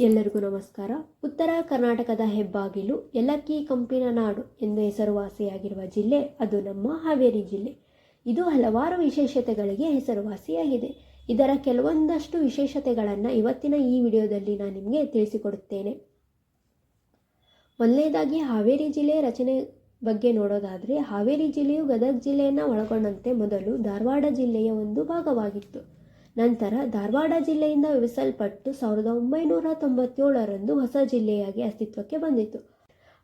ಎಲ್ಲರಿಗೂ ನಮಸ್ಕಾರ. ಉತ್ತರ ಕರ್ನಾಟಕದ ಹೆಬ್ಬಾಗಿಲು, ಯಲಕ್ಕಿ ಕಂಪಿನ ನಾಡು ಎಂದು ಹೆಸರುವಾಸಿಯಾಗಿರುವ ಜಿಲ್ಲೆ ಅದು ನಮ್ಮ ಹಾವೇರಿ ಜಿಲ್ಲೆ. ಇದು ಹಲವಾರು ವಿಶೇಷತೆಗಳಿಗೆ ಹೆಸರುವಾಸಿಯಾಗಿದೆ. ಇದರ ಕೆಲವೊಂದಷ್ಟು ವಿಶೇಷತೆಗಳನ್ನು ಇವತ್ತಿನ ಈ ವಿಡಿಯೋದಲ್ಲಿ ನಾನು ನಿಮಗೆ ತಿಳಿಸಿಕೊಡುತ್ತೇನೆ. ಮೊದಲನೇದಾಗಿ ಹಾವೇರಿ ಜಿಲ್ಲೆಯ ರಚನೆ ಬಗ್ಗೆ ನೋಡೋದಾದರೆ, ಹಾವೇರಿ ಜಿಲ್ಲೆಯು ಗದಗ ಜಿಲ್ಲೆಯನ್ನು ಒಳಗೊಂಡಂತೆ ಮೊದಲು ಧಾರವಾಡ ಜಿಲ್ಲೆಯ ಒಂದು ಭಾಗವಾಗಿತ್ತು. ನಂತರ ಧಾರವಾಡ ಜಿಲ್ಲೆಯಿಂದ ವಿಭಜಿಸಲ್ಪಟ್ಟು 1997ರಂದು ಹೊಸ ಜಿಲ್ಲೆಯಾಗಿ ಅಸ್ತಿತ್ವಕ್ಕೆ ಬಂದಿತು.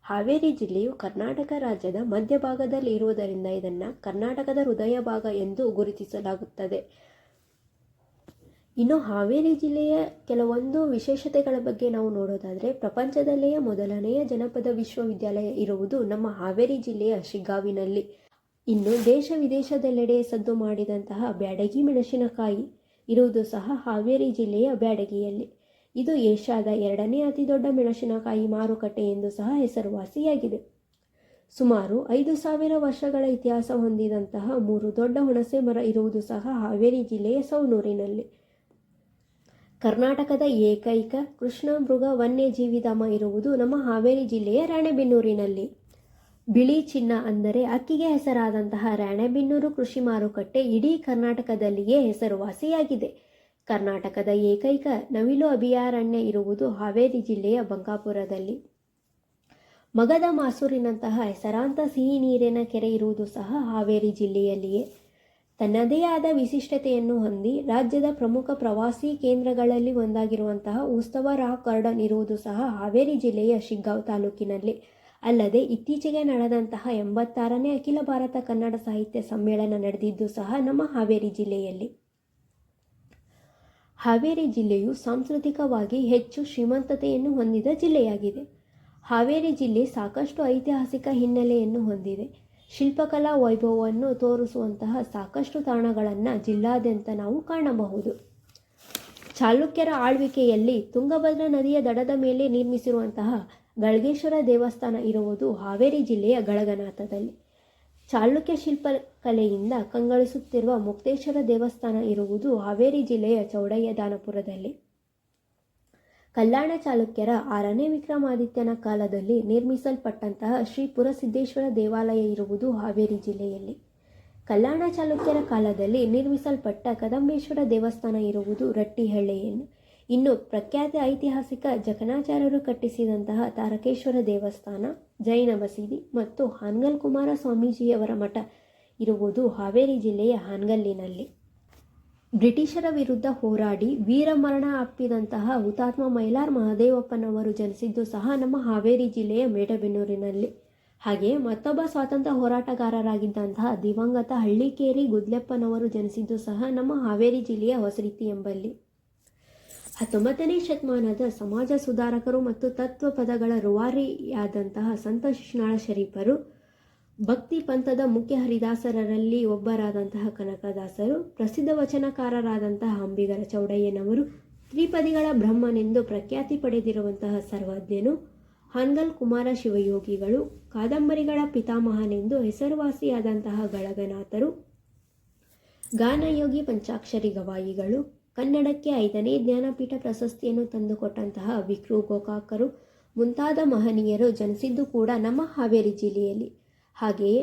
ಹಾವೇರಿ ಜಿಲ್ಲೆಯು ಕರ್ನಾಟಕ ರಾಜ್ಯದ ಮಧ್ಯಭಾಗದಲ್ಲಿ ಇರುವುದರಿಂದ ಇದನ್ನು ಕರ್ನಾಟಕದ ಹೃದಯ ಭಾಗ ಎಂದು ಗುರುತಿಸಲಾಗುತ್ತದೆ. ಇನ್ನು ಹಾವೇರಿ ಜಿಲ್ಲೆಯ ಕೆಲವೊಂದು ವಿಶೇಷತೆಗಳ ಬಗ್ಗೆ ನಾವು ನೋಡೋದಾದರೆ, ಪ್ರಪಂಚದಲ್ಲಿಯೇ ಮೊದಲನೆಯ ಜನಪದ ವಿಶ್ವವಿದ್ಯಾಲಯ ಇರುವುದು ನಮ್ಮ ಹಾವೇರಿ ಜಿಲ್ಲೆಯ ಶಿಗ್ಗಾವಿನಲ್ಲಿ. ಇನ್ನು ದೇಶ ವಿದೇಶದೆಲ್ಲೆಡೆ ಸದ್ದು ಮಾಡಿದಂತಹ ಬ್ಯಾಡಗಿ ಮೆಣಸಿನಕಾಯಿ ಇರುವುದು ಸಹ ಹಾವೇರಿ ಜಿಲ್ಲೆಯ ಬ್ಯಾಡಗಿಯಲ್ಲಿ. ಇದು ಏಷ್ಯಾದ 2ನೇ ಅತಿ ದೊಡ್ಡ ಮೆಣಸಿನಕಾಯಿ ಮಾರುಕಟ್ಟೆ ಎಂದು ಸಹ ಹೆಸರುವಾಸಿಯಾಗಿದೆ. ಸುಮಾರು 5,000 ವರ್ಷಗಳ ಇತಿಹಾಸ ಹೊಂದಿದಂತಹ 3 ದೊಡ್ಡ ಹುಣಸೆ ಮರ ಇರುವುದು ಸಹ ಹಾವೇರಿ ಜಿಲ್ಲೆಯ ಸವಣೂರಿನಲ್ಲಿ. ಕರ್ನಾಟಕದ ಏಕೈಕ ಕೃಷ್ಣ ಮೃಗ ವನ್ಯಜೀವಿಧಾಮ ಇರುವುದು ನಮ್ಮ ಹಾವೇರಿ ಜಿಲ್ಲೆಯ ರಾಣೆಬೆನ್ನೂರಿನಲ್ಲಿ. ಬಿಳಿ ಚಿನ್ನ ಅಂದರೆ ಅಕ್ಕಿಗೆ ಹೆಸರಾದಂತಹ ರಾಣೆಬೆನ್ನೂರು ಕೃಷಿ ಮಾರುಕಟ್ಟೆ ಇಡೀ ಕರ್ನಾಟಕದಲ್ಲಿಯೇ ಹೆಸರುವಾಸಿಯಾಗಿದೆ. ಕರ್ನಾಟಕದ ಏಕೈಕ ನವಿಲು ಅಭಯಾರಣ್ಯ ಇರುವುದು ಹಾವೇರಿ ಜಿಲ್ಲೆಯ ಬಂಕಾಪುರದಲ್ಲಿ. ಮಗದ ಮಾಸೂರಿನಂತಹ ಹೆಸರಾಂತ ಸಿಹಿ ನೀರಿನ ಕೆರೆ ಇರುವುದು ಸಹ ಹಾವೇರಿ ಜಿಲ್ಲೆಯಲ್ಲಿಯೇ. ತನ್ನದೇ ಆದ ವಿಶಿಷ್ಟತೆಯನ್ನು ಹೊಂದಿ ರಾಜ್ಯದ ಪ್ರಮುಖ ಪ್ರವಾಸಿ ಕೇಂದ್ರಗಳಲ್ಲಿ ಒಂದಾಗಿರುವಂತಹ ಉತ್ಸವ ರಾಕ್ ಗಾರ್ಡನ್ ಇರುವುದು ಸಹ ಹಾವೇರಿ ಜಿಲ್ಲೆಯ ಶಿಗ್ಗಾಂವ್ ತಾಲೂಕಿನಲ್ಲಿ. ಅಲ್ಲದೆ ಇತ್ತೀಚೆಗೆ ನಡೆದಂತಹ 86ನೇ ಅಖಿಲ ಭಾರತ ಕನ್ನಡ ಸಾಹಿತ್ಯ ಸಮ್ಮೇಳನ ನಡೆದಿದ್ದು ಸಹ ನಮ್ಮ ಹಾವೇರಿ ಜಿಲ್ಲೆಯಲ್ಲಿ. ಹಾವೇರಿ ಜಿಲ್ಲೆಯು ಸಾಂಸ್ಕೃತಿಕವಾಗಿ ಹೆಚ್ಚು ಶ್ರೀಮಂತತೆಯನ್ನು ಹೊಂದಿದ ಜಿಲ್ಲೆಯಾಗಿದೆ. ಹಾವೇರಿ ಜಿಲ್ಲೆ ಸಾಕಷ್ಟು ಐತಿಹಾಸಿಕ ಹಿನ್ನೆಲೆಯನ್ನು ಹೊಂದಿದೆ. ಶಿಲ್ಪಕಲಾ ವೈಭವವನ್ನು ತೋರಿಸುವಂತಹ ಸಾಕಷ್ಟು ತಾಣಗಳನ್ನು ಜಿಲ್ಲಾದ್ಯಂತ ನಾವು ಕಾಣಬಹುದು. ಚಾಲುಕ್ಯರ ಆಳ್ವಿಕೆಯಲ್ಲಿ ತುಂಗಭದ್ರಾ ನದಿಯ ದಡದ ಮೇಲೆ ನಿರ್ಮಿಸಿರುವಂತಹ ಗಳಗೇಶ್ವರ ದೇವಸ್ಥಾನ ಇರುವುದು ಹಾವೇರಿ ಜಿಲ್ಲೆಯ ಗಳಗನಾಥದಲ್ಲಿ. ಚಾಲುಕ್ಯ ಶಿಲ್ಪಕಲೆಯಿಂದ ಕಂಗೊಳಿಸುತ್ತಿರುವ ಮುಕ್ತೇಶ್ವರ ದೇವಸ್ಥಾನ ಇರುವುದು ಹಾವೇರಿ ಜಿಲ್ಲೆಯ ಚೌಡಯ್ಯದಾನಪುರದಲ್ಲಿ. ಕಲ್ಯಾಣ ಚಾಲುಕ್ಯರ 6ನೇ ವಿಕ್ರಮಾದಿತ್ಯನ ಕಾಲದಲ್ಲಿ ನಿರ್ಮಿಸಲ್ಪಟ್ಟಂತಹ ಶ್ರೀ ಪುರಸಿದ್ದೇಶ್ವರ ದೇವಾಲಯ ಇರುವುದು ಹಾವೇರಿ ಜಿಲ್ಲೆಯಲ್ಲಿ. ಕಲ್ಯಾಣ ಚಾಲುಕ್ಯರ ಕಾಲದಲ್ಲಿ ನಿರ್ಮಿಸಲ್ಪಟ್ಟ ಕದಂಬೇಶ್ವರ ದೇವಸ್ಥಾನ ಇರುವುದು ರಟ್ಟಿಹಳ್ಳಿಯನ್ನು. ಇನ್ನು ಪ್ರಖ್ಯಾತ ಐತಿಹಾಸಿಕ ಜಕಣಾಚಾರ್ಯರು ಕಟ್ಟಿಸಿದಂತಹ ತಾರಕೇಶ್ವರ ದೇವಸ್ಥಾನ, ಜೈನ ಬಸದಿ ಮತ್ತು ಹಾನಗಲ್ ಕುಮಾರ ಸ್ವಾಮೀಜಿಯವರ ಮಠ ಇರುವುದು ಹಾವೇರಿ ಜಿಲ್ಲೆಯ ಹಾನಗಲ್ಲಿನಲ್ಲಿ. ಬ್ರಿಟಿಷರ ವಿರುದ್ಧ ಹೋರಾಡಿ ವೀರಮರಣ ಅಪ್ಪಿದಂತಹ ಹುತಾತ್ಮ ಮೈಲಾರ ಮಹದೇವಪ್ಪನವರು ಜನಿಸಿದ್ದು ಸಹ ನಮ್ಮ ಹಾವೇರಿ ಜಿಲ್ಲೆಯ ಮೇಡಬೆನ್ನೂರಿನಲ್ಲಿ. ಹಾಗೆಯೇ ಮತ್ತೊಬ್ಬ ಸ್ವಾತಂತ್ರ್ಯ ಹೋರಾಟಗಾರರಾಗಿದ್ದಂತಹ ದಿವಂಗತ ಹಳ್ಳಿಕೇರಿ ಗುದ್ಲೆಪ್ಪನವರು ಜನಿಸಿದ್ದು ಸಹ ನಮ್ಮ ಹಾವೇರಿ ಜಿಲ್ಲೆಯ ಹೊಸರೀತಿ ಎಂಬಲ್ಲಿ. 19ನೇ ಶತಮಾನದ ಸಮಾಜ ಸುಧಾರಕರು ಮತ್ತು ತತ್ವ ಪದಗಳ ರೂವಾರಿಯಾದಂತಹ ಸಂತ ಶಿಶುನಾಳ ಶರೀಫರು, ಭಕ್ತಿ ಪಂಥದ ಮುಖ್ಯ ಹರಿದಾಸರಲ್ಲಿ ಒಬ್ಬರಾದಂತಹ ಕನಕದಾಸರು, ಪ್ರಸಿದ್ಧ ವಚನಕಾರರಾದಂತಹ ಅಂಬಿಗರ ಚೌಡಯ್ಯನವರು, ತ್ರಿಪದಿಗಳ ಬ್ರಹ್ಮನೆಂದು ಪ್ರಖ್ಯಾತಿ ಪಡೆದಿರುವಂತಹ ಸರ್ವಜ್ಞನು, ಹಾನಗಲ್ ಕುಮಾರ ಶಿವಯೋಗಿಗಳು, ಕಾದಂಬರಿಗಳ ಪಿತಾಮಹನೆಂದು ಹೆಸರುವಾಸಿಯಾದಂತಹ ಗಳಗನಾಥರು, ಗಾನಯೋಗಿ ಪಂಚಾಕ್ಷರಿ ಗವಾಯಿಗಳು, ಕನ್ನಡಕ್ಕೆ 5ನೇ ಜ್ಞಾನಪೀಠ ಪ್ರಶಸ್ತಿಯನ್ನು ತಂದುಕೊಟ್ಟಂತಹ ವಿಕ್ರು ಗೋಕಾಕರು ಮುಂತಾದ ಮಹನೀಯರು ಜನಿಸಿದ್ದು ಕೂಡ ನಮ್ಮ ಹಾವೇರಿ ಜಿಲ್ಲೆಯಲ್ಲಿ. ಹಾಗೆಯೇ